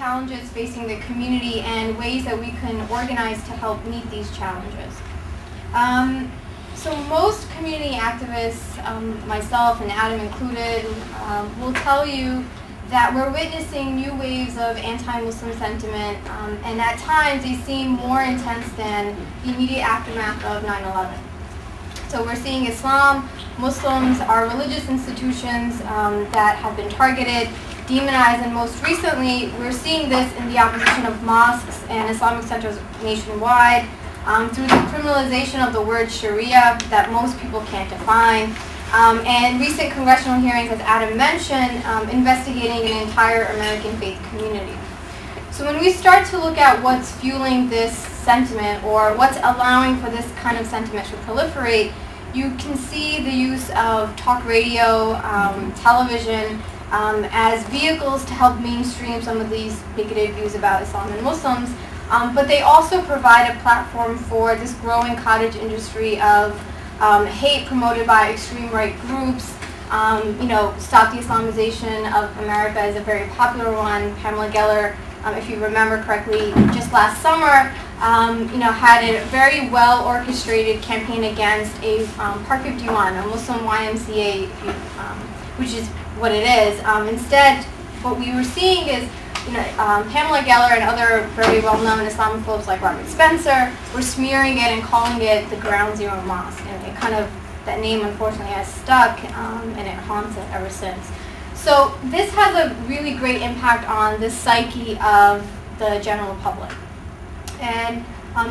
challenges facing the community and ways that we can organize to help meet these challenges. So most community activists, myself and Adam included, will tell you that we're witnessing new waves of anti-Muslim sentiment, and at times they seem more intense than the immediate aftermath of 9/11. So we're seeing Islam, Muslims, our religious institutions that have been targeted, demonized, and most recently we're seeing this in the opposition of mosques and Islamic centers nationwide through the criminalization of the word Sharia that most people can't define. And recent congressional hearings, as Adam mentioned, investigating an entire American faith community. So when we start to look at what's fueling this sentiment or what's allowing for this kind of sentiment to proliferate, you can see the use of talk radio, television, as vehicles to help mainstream some of these bigoted views about Islam and Muslims, but they also provide a platform for this growing cottage industry of hate promoted by extreme right groups. Stop the Islamization of America is a very popular one. Pamela Geller, if you remember correctly, just last summer, had a very well orchestrated campaign against a Park 51, a Muslim YMCA, which is what it is. Instead, what we were seeing is Pamela Geller and other very well-known Islamophobes like Robert Spencer were smearing it and calling it the Ground Zero Mosque, and it that name unfortunately has stuck, and it haunts it ever since. So this has a really great impact on the psyche of the general public, and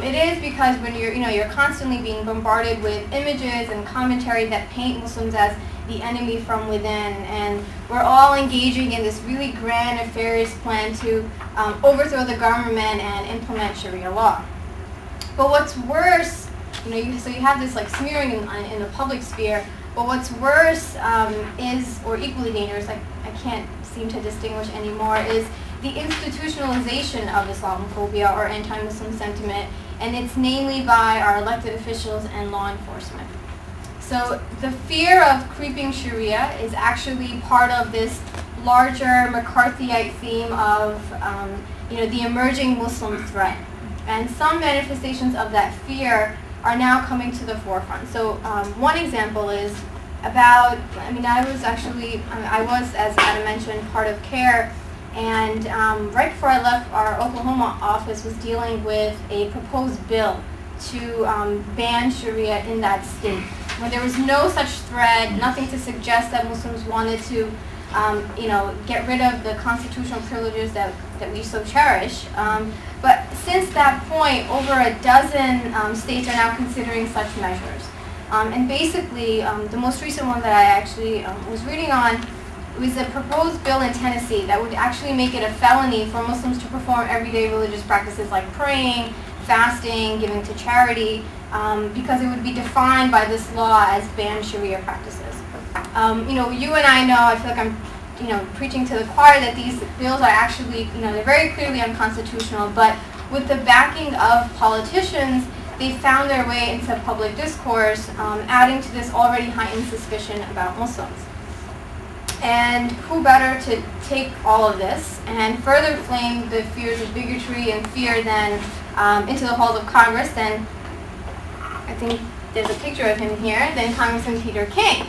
it is because when you're constantly being bombarded with images and commentary that paint Muslims as the enemy from within, and we're all engaging in this really grand, nefarious plan to overthrow the government and implement Sharia law. But what's worse, so you have this like smearing in the public sphere, but what's worse is, or equally dangerous, I can't seem to distinguish anymore, is the institutionalization of Islamophobia or anti-Muslim sentiment, and it's namely by our elected officials and law enforcement. So the fear of creeping Sharia is actually part of this larger McCarthyite theme of the emerging Muslim threat. And some manifestations of that fear are now coming to the forefront. So one example is I was, as Adam mentioned, part of CARE, and right before I left, our Oklahoma office was dealing with a proposed bill to ban Sharia in that state, when there was no such threat, nothing to suggest that Muslims wanted to, get rid of the constitutional privileges that we so cherish. But since that point, over a dozen states are now considering such measures. And basically, the most recent one that I actually was reading on was a proposed bill in Tennessee that would actually make it a felony for Muslims to perform everyday religious practices like praying, fasting, giving to charity, because it would be defined by this law as banned Sharia practices. You and I know, I feel like I'm preaching to the choir that these bills are actually, they're very clearly unconstitutional, but with the backing of politicians, they found their way into public discourse, adding to this already heightened suspicion about Muslims. And who better to take all of this and further flame the fears of bigotry and fear than into the halls of Congress than, I think there's a picture of him here, than Congressman Peter King.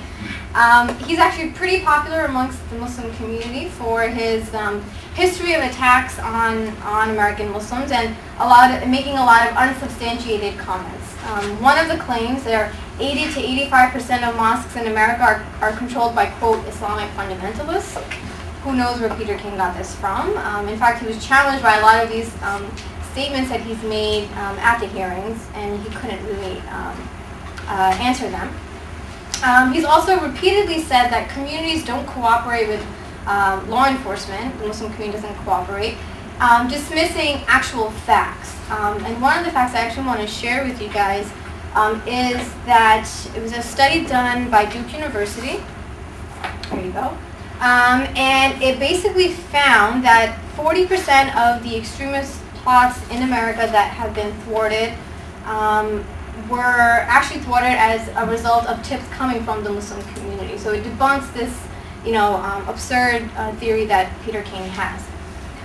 He's actually pretty popular amongst the Muslim community for his history of attacks on American Muslims and making a lot of unsubstantiated comments. One of the claims that 80 to 85% of mosques in America are controlled by, quote, Islamic fundamentalists. Who knows where Peter King got this from? In fact, he was challenged by a lot of these statements that he's made at the hearings, and he couldn't really answer them. He's also repeatedly said that communities don't cooperate with law enforcement, the Muslim community doesn't cooperate, dismissing actual facts. And one of the facts I actually want to share with you guys is that it was a study done by Duke University. There you go. And it basically found that 40% of the extremist plots in America that have been thwarted were actually thwarted as a result of tips coming from the Muslim community. So it debunks this, absurd theory that Peter King has.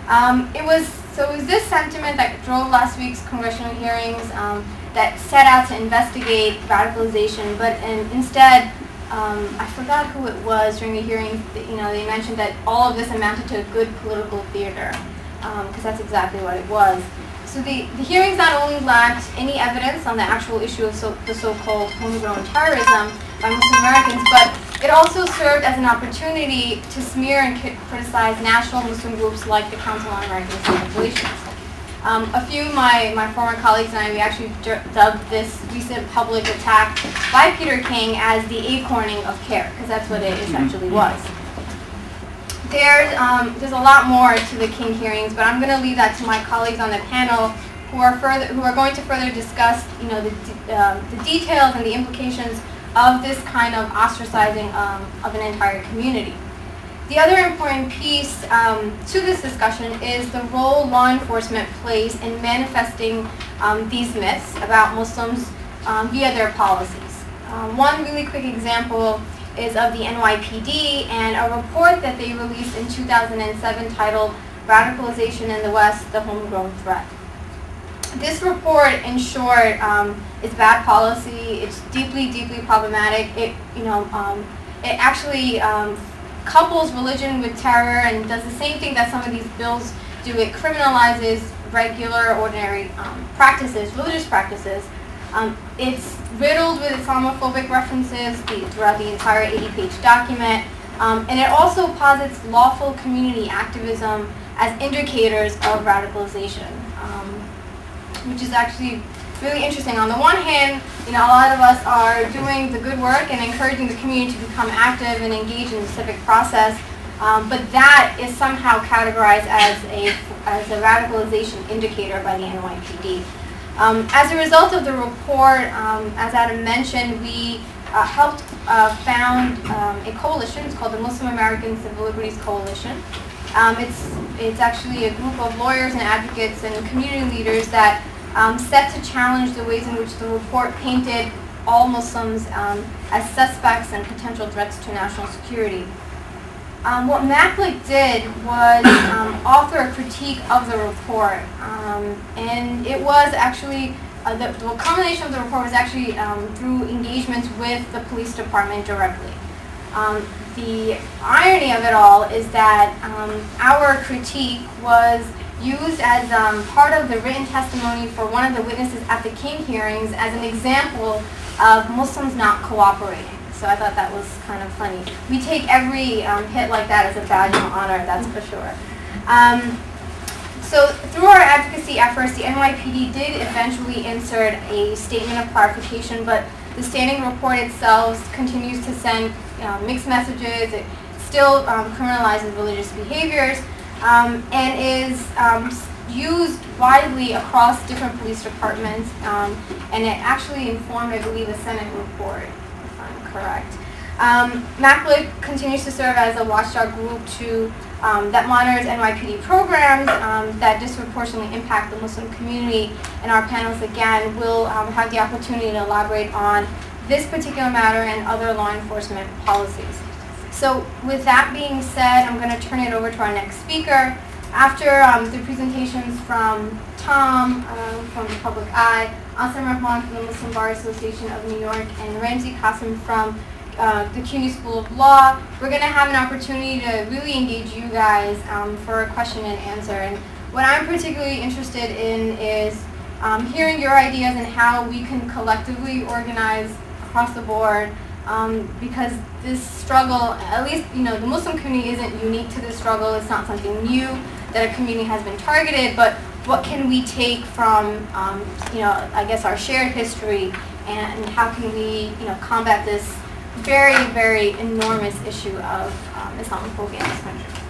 It was this sentiment that drove last week's congressional hearings that set out to investigate radicalization, but instead, I forgot who it was during the hearing. They mentioned that all of this amounted to good political theater, because that's exactly what it was. So the hearings not only lacked any evidence on the actual issue of the so-called homegrown terrorism by Muslim Americans, but it also served as an opportunity to smear and criticize national Muslim groups like the Council on American-Islamic Relations. A few of my former colleagues and I, we actually dubbed this recent public attack by Peter King as the acorning of care, because that's what it essentially was. There's a lot more to the King hearings, but I'm going to leave that to my colleagues on the panel who are going to further discuss the details and the implications of this kind of ostracizing of an entire community. The other important piece to this discussion is the role law enforcement plays in manifesting these myths about Muslims via their policies. One really quick example is of the NYPD and a report that they released in 2007 titled Radicalization in the West, the Homegrown Threat. This report, in short, is bad policy. It's deeply, deeply problematic. It actually couples religion with terror and does the same thing that some of these bills do. It criminalizes regular, ordinary practices, religious practices. It's riddled with Islamophobic references throughout the entire 80-page document. And it also posits lawful community activism as indicators of radicalization, which is actually really interesting. On the one hand, a lot of us are doing the good work and encouraging the community to become active and engage in the civic process, but that is somehow categorized as a radicalization indicator by the NYPD. As a result of the report, as Adam mentioned, we helped found a coalition. It's called the Muslim American Civil Liberties Coalition. It's actually a group of lawyers and advocates and community leaders that set to challenge the ways in which the report painted all Muslims as suspects and potential threats to national security. What MACLC did was author a critique of the report, and it was actually, the culmination of the report was actually through engagements with the police department directly. The irony of it all is that our critique was used as part of the written testimony for one of the witnesses at the King hearings as an example of Muslims not cooperating. So I thought that was kind of funny. We take every hit like that as a badge of honor, that's for sure. So through our advocacy efforts, the NYPD did eventually insert a statement of clarification, but the standing report itself continues to send mixed messages. It still criminalizes religious behaviors, and is used widely across different police departments, and it actually informed, I believe, the Senate report, if I'm correct. MACLC continues to serve as a watchdog group that monitors NYPD programs that disproportionately impact the Muslim community, and our panelists, again, will have the opportunity to elaborate on this particular matter and other law enforcement policies. So with that being said, I'm going to turn it over to our next speaker. After the presentations from Tom from the Public Eye, Asim Rahman from the Muslim Bar Association of New York, and Ramzi Qasim from the CUNY School of Law, we're going to have an opportunity to really engage you guys for a question and answer. And what I'm particularly interested in is hearing your ideas and how we can collectively organize across the board, because this struggle, at least the Muslim community isn't unique to this struggle. It's not something new that a community has been targeted, but what can we take from I guess our shared history, and how can we combat this very, very enormous issue of Islamophobia in this country.